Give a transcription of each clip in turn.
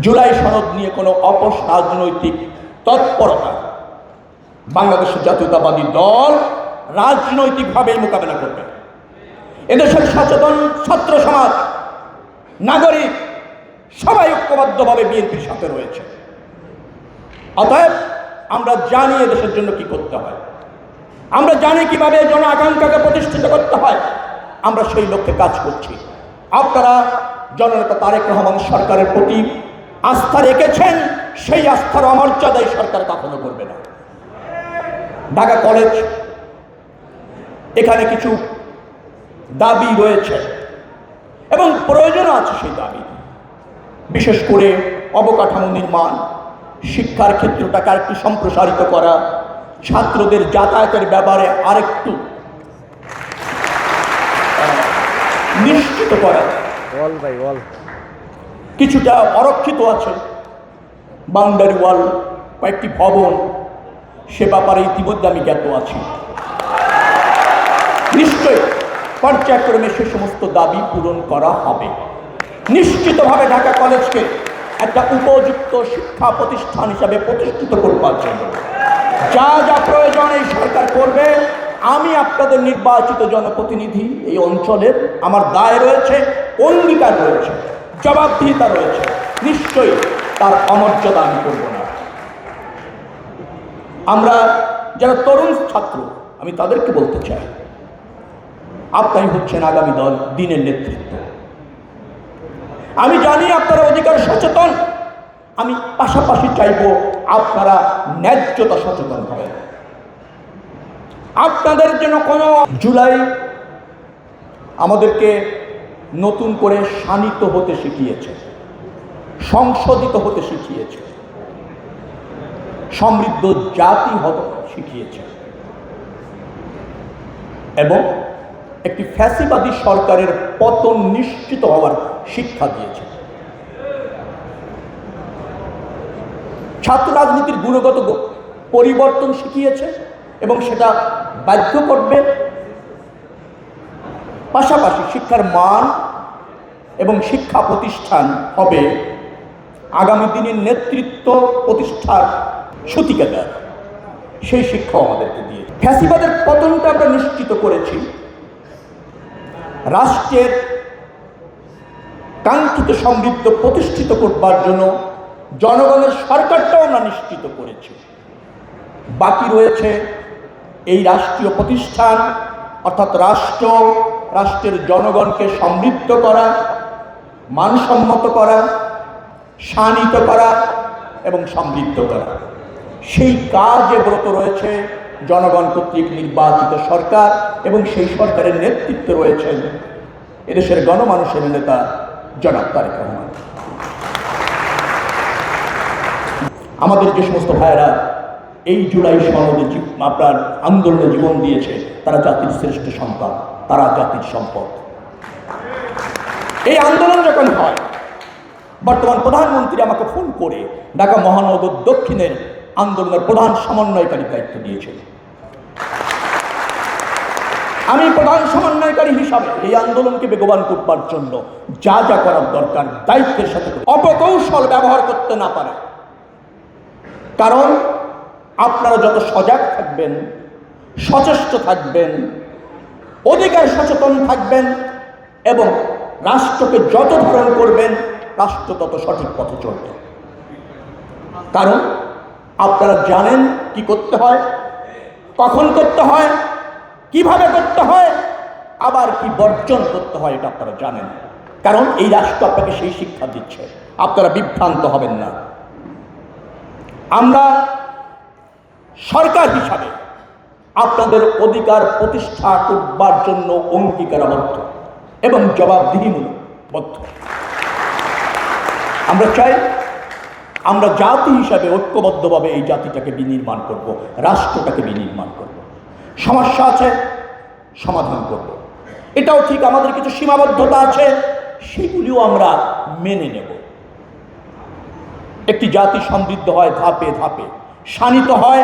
জুলাই সনদ নিয়ে কোনো অপরাজনৈতিক তৎপরতা বাংলাদেশের জাতীয়তাবাদী দল রাজনৈতিকভাবে মোকাবেলা করবে। এদেশের সচেতন ছাত্র সমাজ, নাগরিক সবাই ঐক্যবদ্ধভাবে বিএনপির সাথে রয়েছে। অতএব আমরা জানি এদেশের জন্য কি করতে হয়, আমরা জানি কিভাবে জন আকাঙ্ক্ষাকে প্রতিষ্ঠিত করতে হয়, আমরা সেই লক্ষ্যে কাজ করছি। আপনারা জননেতা তারেক রহমান সরকারের প্রতি আস্থা রেখেছেন, সেই আস্থার অমর্যাদাই সরকার কখনো করবে না। ঢাকা কলেজ, এখানে কিছু দাবি রয়েছে এবং প্রয়োজন আছে সেই দাবি, বিশেষ করে অবকাঠামো নির্মাণ, শিক্ষার ক্ষেত্রটাকে আরেকটু সম্প্রসারিত করা, ছাত্রদের যাতায়াতের ব্যাপারে আরেকটু নিশ্চিত করা। কিছুটা অরক্ষিত আছে, বাউন্ডারি ওয়াল, কয়েকটি ভবন, সে ব্যাপারে ইতিমধ্যে আমি জ্ঞাত আছি। নিশ্চয়ই পর্যায়ক্রমে সে সমস্ত দাবি পূরণ করা হবে। নিশ্চিতভাবে ঢাকা কলেজকে একটা উপযুক্ত শিক্ষা প্রতিষ্ঠান হিসাবে প্রতিষ্ঠিত করবার জন্য যা যা প্রয়োজন এই সরকার করবে। আমি আপনাদের নির্বাচিত জনপ্রতিনিধি, এই অঞ্চলের আমার দায় রয়েছে, অঙ্গীকার রয়েছে, জবাবদিহিতা রয়েছে। নিশ্চয়ই তার অমর্যাদা আমি করব না। আমরা যারা তরুণ ছাত্র, আমি তাদেরকে বলতে চাই, আপনারাই হচ্ছেন আগামী দিনের নেতৃত্ব। আমি জানি আপনারা অধিকার সচেতন, আমি পাশাপাশি চাইব আপনারা ন্যায্যতা সচেতন হবেন। আপনাদের জন্য কোনো জুলাই আমাদেরকে নতুন করে শানিত হতে শিখিয়েছে, সংশোধিত হতে শিখিয়েছে, সমৃদ্ধ জাতি হতে শিখিয়েছে এবং একটি ফ্যাসিবাদী সরকারের পতন নিশ্চিত হওয়ার শিক্ষা দিয়েছে। ছাত্র রাজনীতির গুণগত পরিবর্তন শিখিয়েছে এবং সেটা বাধ্য করবে। পাশাপাশি শিক্ষার মান এবং শিক্ষা প্রতিষ্ঠান হবে আগামী দিনের নেতৃত্ব প্রতিষ্ঠার সূতিকাগার, সেই শিক্ষাও আমাদেরকে দিয়ে। ফ্যাসিবাদের পতনটা আমরা নিশ্চিত করেছি, রাষ্ট্রের কাঙ্ক্ষিত সমৃদ্ধ প্রতিষ্ঠিত করবার জন্য জনগণের সরকারটাও আমরা নিশ্চিত করেছি। বাকি রয়েছে এই রাষ্ট্রীয় প্রতিষ্ঠান অর্থাৎ রাষ্ট্রের জনগণকে সমৃদ্ধ করা, মানসম্মত করা, শানিত করা এবং সমৃদ্ধ করা। সেই কাজে ব্রত রয়েছে জনগণ কর্তৃক নির্বাচিত সরকার এবং সেই সরকারের নেতৃত্বে রয়েছেন এদেশের গণমানুষের নেতা জনাব তারেক রহমান। আমাদের যে সমস্ত ভাইয়েরা এই জুলাই সনদে আপনার আন্দোলনে জীবন দিয়েছে, তারা জাতির শ্রেষ্ঠ সন্তান, তারা জাতির সম্পদ। এই আন্দোলন যখন হয়, বর্তমান প্রধানমন্ত্রী আমাকে ফোন করে ঢাকা মহানগর দক্ষিণের আন্দোলনের প্রধান সমন্বয়কারী দায়িত্ব দিয়েছেন। আমি প্রধান সমন্বয়কারী হিসাবে এই আন্দোলনকে বেগবান করবার জন্য যা যা করার দরকার দায়িত্বের সাথে অপকৌশল ব্যবহার করতে না পারে। কারণ আপনারা যত সজাগ থাকবেন, সচেষ্ট থাকবেন, অধিকার সচেতন থাকবেন এবং রাষ্ট্রকে যত ধারণ করবেন, রাষ্ট্র তত সঠিক পথে চলবে। কারণ আপনারা জানেন কি করতে হয়, কখন করতে হয়, কিভাবে করতে হয়, আবার কি বর্জন করতে হয়, এটা আপনারা জানেন। কারণ এই রাষ্ট্র আপনাকে সেই শিক্ষা দিচ্ছে, আপনারা বিভ্রান্ত হবেন না। আমরা সরকার হিসাবে আপনাদের অধিকার প্রতিষ্ঠা করবার জন্য অঙ্গীকারবদ্ধ এবং জবাবদিহিমূলক। আমরা চাই আমরা জাতি হিসাবে ঐক্যবদ্ধভাবে এই জাতিটাকে বিনির্মাণ করব, রাষ্ট্রটাকে বিনির্মাণ করব। সমস্যা আছে, সমাধান করব। এটাও ঠিক, আমাদের কিছু সীমাবদ্ধতা আছে, সেগুলিও আমরা মেনে নেব। একটি জাতি সমৃদ্ধ হয় ধাপে ধাপে, শানিত হয়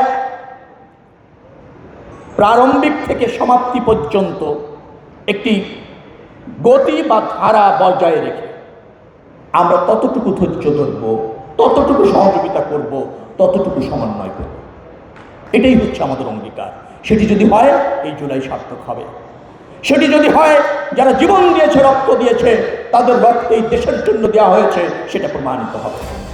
প্রারম্ভিক থেকে সমাপ্তি পর্যন্ত একটি গতি বা ধারা বজায় রেখে। আমরা ততটুকু ধৈর্য ধরব, ততটুকু সহযোগিতা করব, ততটুকু সমন্বয় করব। এটাই হচ্ছে আমাদের অঙ্গীকার। সেটি যদি হয় এই জুলাই সার্থক হবে। সেটি যদি হয় যারা জীবন দিয়েছে, রক্ত দিয়েছে, তাদের রক্ত এই দেশের জন্য দেওয়া হয়েছে, সেটা প্রমাণিত হবে।